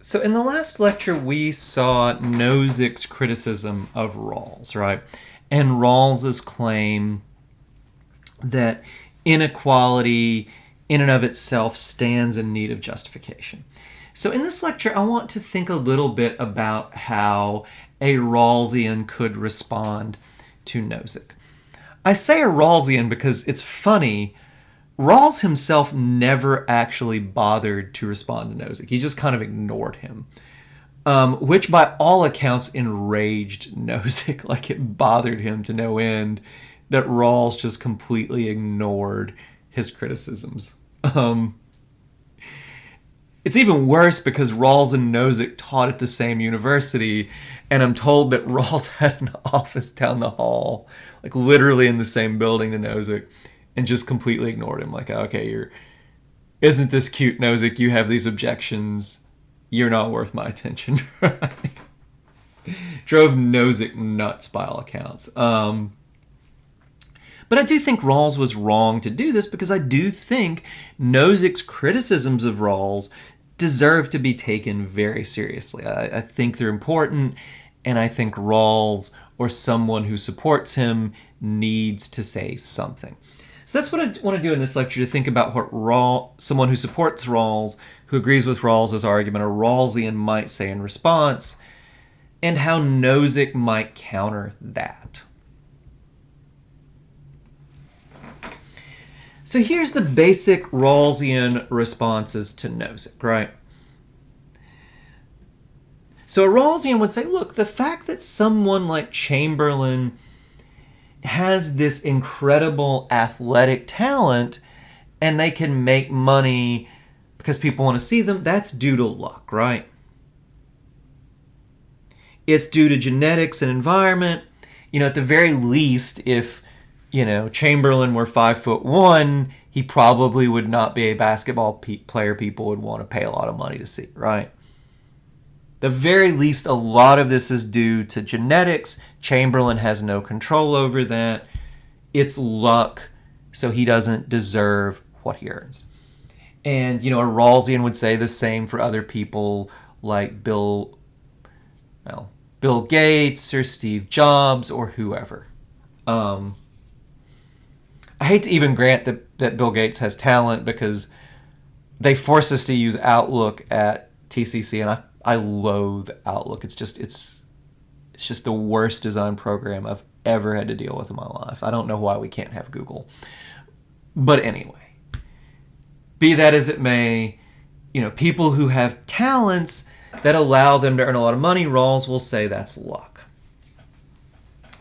So in the last lecture, we saw Nozick's criticism of Rawls, right? And Rawls's claim that inequality in and of itself stands in need of justification. So in this lecture, I want to think a little bit about how a Rawlsian could respond to Nozick. I say a Rawlsian because it's funny. Rawls himself never actually bothered to respond to Nozick. He just kind of ignored him, which by all accounts enraged Nozick. Like, it bothered him to no end that Rawls just completely ignored his criticisms. It's even worse because Rawls and Nozick taught at the same university, and I'm told that Rawls had an office down the hall, like literally in the same building to Nozick, and just completely ignored him. Like, okay, isn't this cute, Nozick? You have these objections. You're not worth my attention. Right? Drove Nozick nuts by all accounts. But I do think Rawls was wrong to do this because I do think Nozick's criticisms of Rawls deserve to be taken very seriously. I think they're important, and I think Rawls or someone who supports him needs to say something. So that's what I want to do in this lecture, to think about what someone who supports Rawls, who agrees with Rawls' argument, a Rawlsian might say in response, and how Nozick might counter that. So here's the basic Rawlsian responses to Nozick, right? So a Rawlsian would say, look, the fact that someone like Chamberlain has this incredible athletic talent and they can make money because people want to see them, that's due to luck, right? It's due to genetics and environment. At the very least, if Chamberlain were 5'1", he probably would not be a basketball player people would want to pay a lot of money to see, right? The very least, a lot of this is due to genetics. Chamberlain has no control over that. It's luck, so he doesn't deserve what he earns. And, a Rawlsian would say the same for other people like Bill Gates or Steve Jobs or whoever. I hate to even grant that Bill Gates has talent because they force us to use Outlook at TCC, and I loathe Outlook. It's just the worst design program I've ever had to deal with in my life. I don't know why we can't have Google. But anyway, be that as it may, people who have talents that allow them to earn a lot of money, Rawls will say that's luck.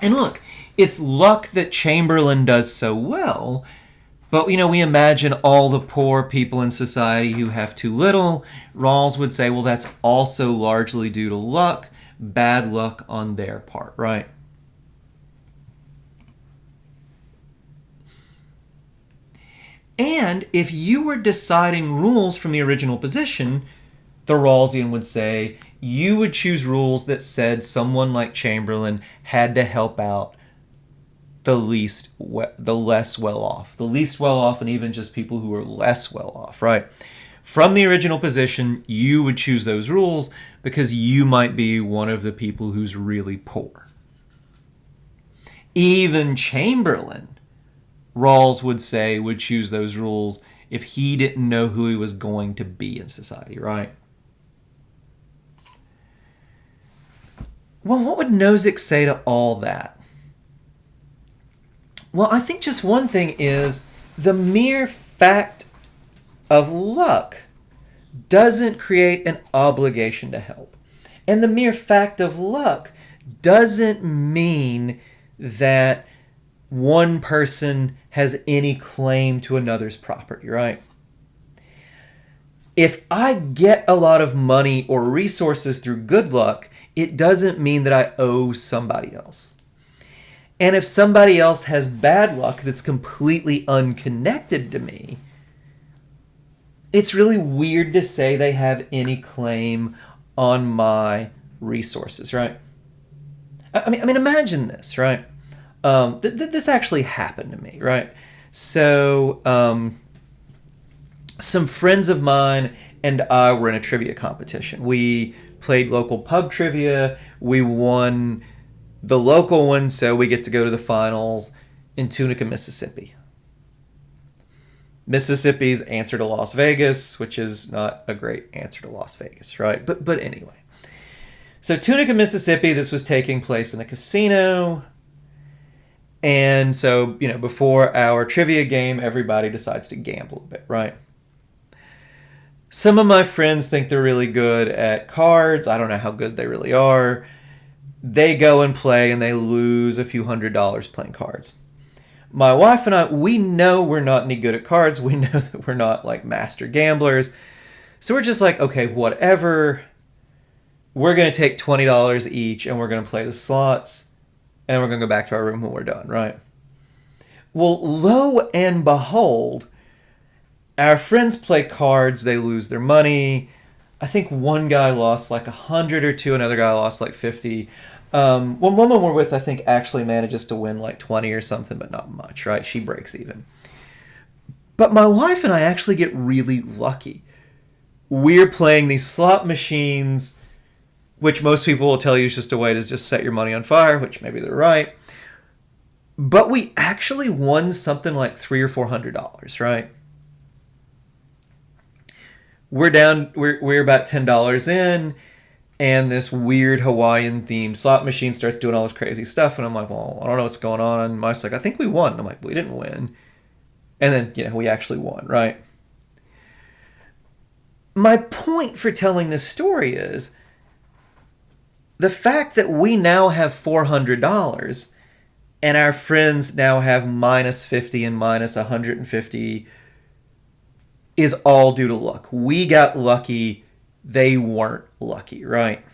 And look, it's luck that Chamberlain does so well, but we imagine all the poor people in society who have too little. Rawls would say, well, that's also largely due to luck, bad luck on their part, right? And if you were deciding rules from the original position, the Rawlsian would say, you would choose rules that said someone like Chamberlain had to help out the less well off, and even just people who are less well off, right? From the original position, you would choose those rules because you might be one of the people who's really poor. Even Chamberlain, Rawls would say, would choose those rules if he didn't know who he was going to be in society, right? Well, what would Nozick say to all that? Well, I think just one thing is the mere fact of luck doesn't create an obligation to help. And the mere fact of luck doesn't mean that one person has any claim to another's property, right? If I get a lot of money or resources through good luck, it doesn't mean that I owe somebody else. And if somebody else has bad luck that's completely unconnected to me, it's really weird to say they have any claim on my resources, right? I mean, imagine this, right? This actually happened to me, right? So, some friends of mine and I were in a trivia competition. We played local pub trivia. We won the local one, so we get to go to the finals in Tunica, Mississippi. Mississippi's answer to Las Vegas, which is not a great answer to Las Vegas, right? But anyway. So Tunica, Mississippi, this was taking place in a casino. And so, before our trivia game, everybody decides to gamble a bit, right? Some of my friends think they're really good at cards. I don't know how good they really are. They go and play and they lose a few $100s playing cards. My wife and I, we know we're not any good at cards. We know that we're not like master gamblers. So we're just like, okay, whatever. We're going to take $20 each and we're going to play the slots and we're going to go back to our room when we're done, right? Well, lo and behold, our friends play cards. They lose their money. I think one guy lost like 100 or two. Another guy lost like 50. One woman we're with, I think, actually manages to win like 20 or something, but not much, right? She breaks even. But my wife and I actually get really lucky. We're playing these slot machines, which most people will tell you is just a way to just set your money on fire, which maybe they're right. But we actually won something like $300 or $400, right? We're about $10 in, and this weird Hawaiian themed slot machine starts doing all this crazy stuff, and I'm like, well, I don't know what's going on. And my wife's like, I think we won. And I'm like, we didn't win. And then, we actually won, right? My point for telling this story is the fact that we now have $400 and our friends now have minus 50 and minus 150 is all due to luck. We got lucky. They weren't lucky, right?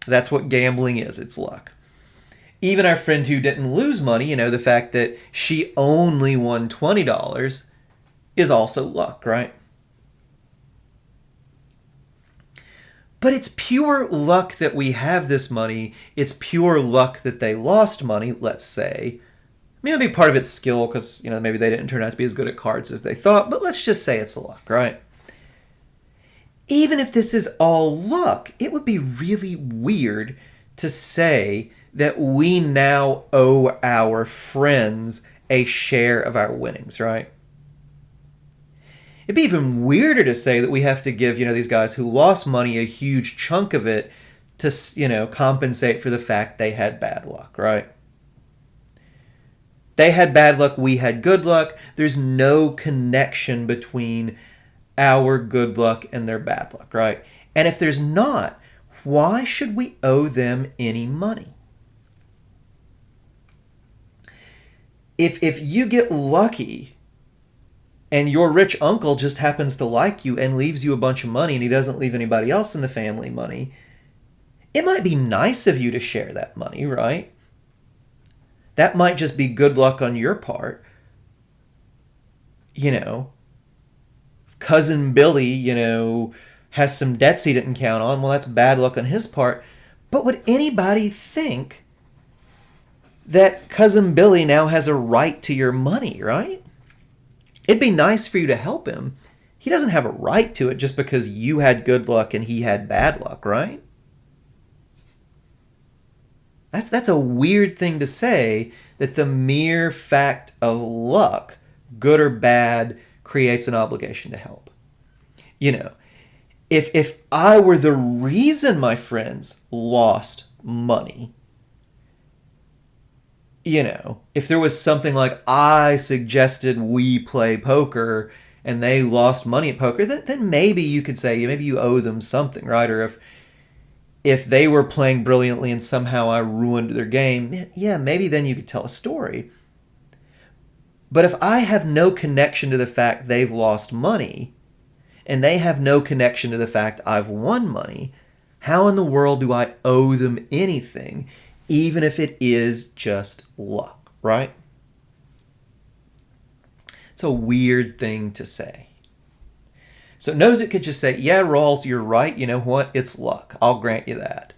That's what gambling is. It's luck. Even our friend who didn't lose money, the fact that she only won $20 is also luck, right? But it's pure luck that we have this money. It's pure luck that they lost money, let's say. Maybe part of it's skill because, maybe they didn't turn out to be as good at cards as they thought, but let's just say it's luck, right? Even if this is all luck, it would be really weird to say that we now owe our friends a share of our winnings, right? It'd be even weirder to say that we have to give, these guys who lost money a huge chunk of it to, compensate for the fact they had bad luck, right? They had bad luck, we had good luck. There's no connection between our good luck and their bad luck, right? And if there's not, why should we owe them any money? If you get lucky and your rich uncle just happens to like you and leaves you a bunch of money and he doesn't leave anybody else in the family money, it might be nice of you to share that money, right? That might just be good luck on your part. Cousin Billy, has some debts he didn't count on. Well, that's bad luck on his part. But would anybody think that Cousin Billy now has a right to your money, right? It'd be nice for you to help him. He doesn't have a right to it just because you had good luck and he had bad luck, right? That's a weird thing to say, that the mere fact of luck, good or bad, creates an obligation to help. If I were the reason my friends lost money, if there was something like I suggested we play poker and they lost money at poker, then maybe you could say, maybe you owe them something, right? Or if they were playing brilliantly and somehow I ruined their game, yeah, maybe then you could tell a story. But if I have no connection to the fact they've lost money, and they have no connection to the fact I've won money, how in the world do I owe them anything, even if it is just luck, right? It's a weird thing to say. So Nozick could just say, yeah, Rawls, you're right. You know what? It's luck. I'll grant you that.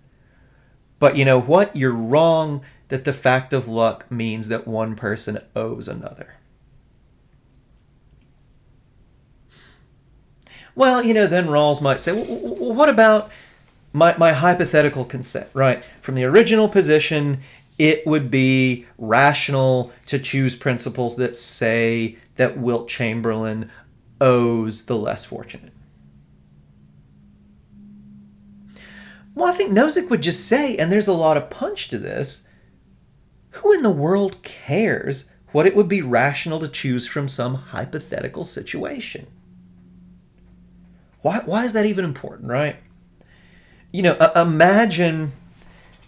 But you know what? You're wrong that the fact of luck means that one person owes another. Well, then Rawls might say, well, what about my hypothetical consent, right? From the original position, it would be rational to choose principles that say that Wilt Chamberlain owes the less fortunate. Well, I think Nozick would just say, and there's a lot of punch to this, who in the world cares what it would be rational to choose from some hypothetical situation? Why is that even important, right? Imagine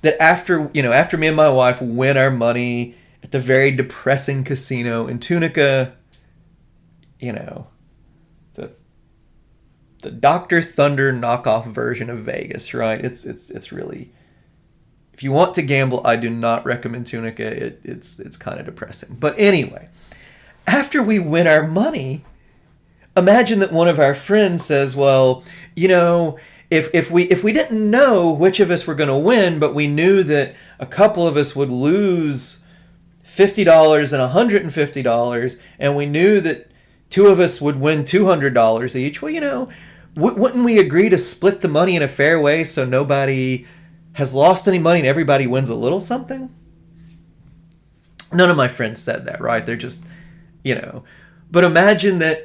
that after me and my wife win our money at the very depressing casino in Tunica, the Dr. Thunder knockoff version of Vegas, right? It's really, if you want to gamble, I do not recommend Tunica. It's kind of depressing. But anyway, after we win our money, imagine that one of our friends says, well, if we didn't know which of us were going to win, but we knew that a couple of us would lose $50 and $150, and we knew that two of us would win $200 each, well, wouldn't we agree to split the money in a fair way so nobody has lost any money and everybody wins a little something? None of my friends said that, right? They're just, But imagine that,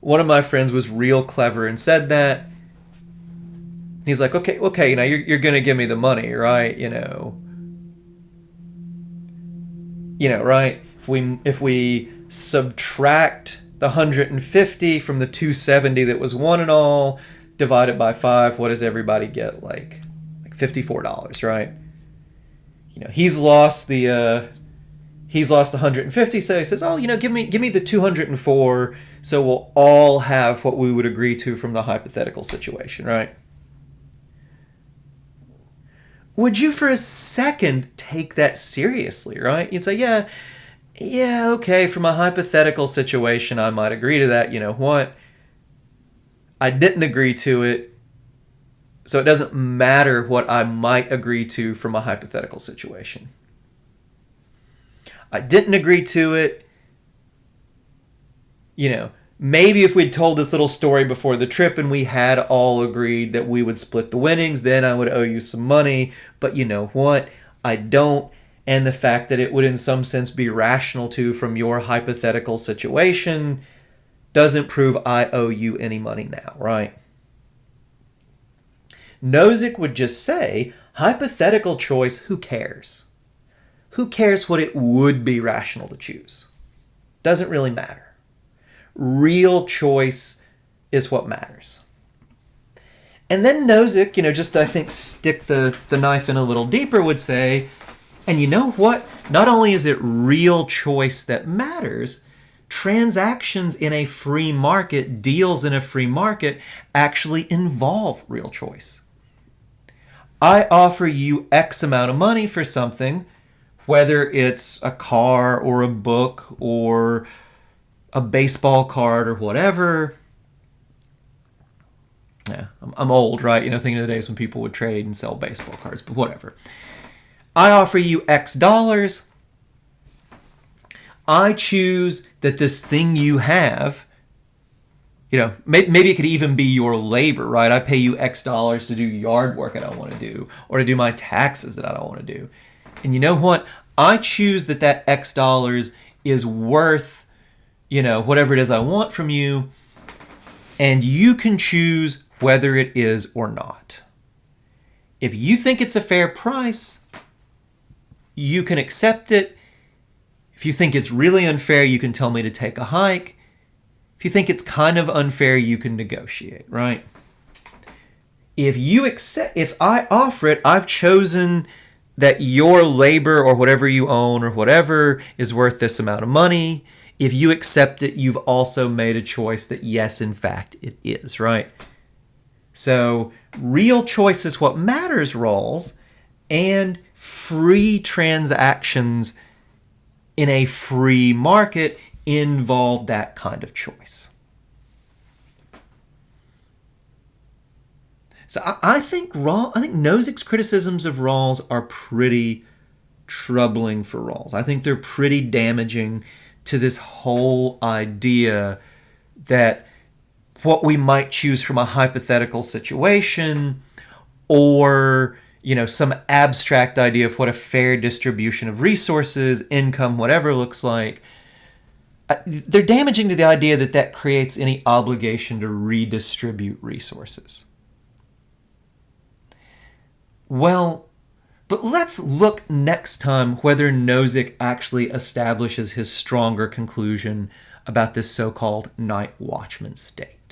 one of my friends was real clever and said that. He's like, okay, you're going to give me the money, right? Right? If we subtract the 150 from the 270 that was one and all, divide it by 5, what does everybody get? Like $54, right? He's lost the 150, so he says, oh, give me the 204, so we'll all have what we would agree to from the hypothetical situation, right? Would you for a second take that seriously, right? You'd say, yeah, okay, from a hypothetical situation, I might agree to that. You know what? I didn't agree to it, so it doesn't matter what I might agree to from a hypothetical situation. I didn't agree to it. Maybe if we'd told this little story before the trip and we had all agreed that we would split the winnings, then I would owe you some money. But you know what? I don't. And the fact that it would in some sense be rational to from your hypothetical situation doesn't prove I owe you any money now, right? Nozick would just say, hypothetical choice, who cares? Who cares what it would be rational to choose? Doesn't really matter. Real choice is what matters. And then Nozick, just I think stick the knife in a little deeper, would say, and you know what? Not only is it real choice that matters, transactions in a free market, deals in a free market, actually involve real choice. I offer you X amount of money for something, whether it's a car or a book or a baseball card or whatever. Yeah, I'm old, right? Thinking of the days when people would trade and sell baseball cards, but whatever. I offer you X dollars. I choose that this thing you have, maybe it could even be your labor, right? I pay you X dollars to do yard work I don't want to do, or to do my taxes that I don't want to do. And you know what? I choose that X dollars is worth, whatever it is I want from you, and you can choose whether it is or not. If you think it's a fair price, you can accept it. If you think it's really unfair, you can tell me to take a hike. If you think it's kind of unfair, you can negotiate, right? If I offer it, I've chosen that your labor or whatever you own or whatever is worth this amount of money. If you accept it, you've also made a choice that yes, in fact, it is, right? So real choice is what matters, Rawls, and free transactions in a free market involve that kind of choice. So I think Nozick's criticisms of Rawls are pretty troubling for Rawls. I think they're pretty damaging to this whole idea that what we might choose from a hypothetical situation, or some abstract idea of what a fair distribution of resources, income, whatever looks like. They're damaging to the idea that creates any obligation to redistribute resources. Well, but let's look next time whether Nozick actually establishes his stronger conclusion about this so-called night watchman state.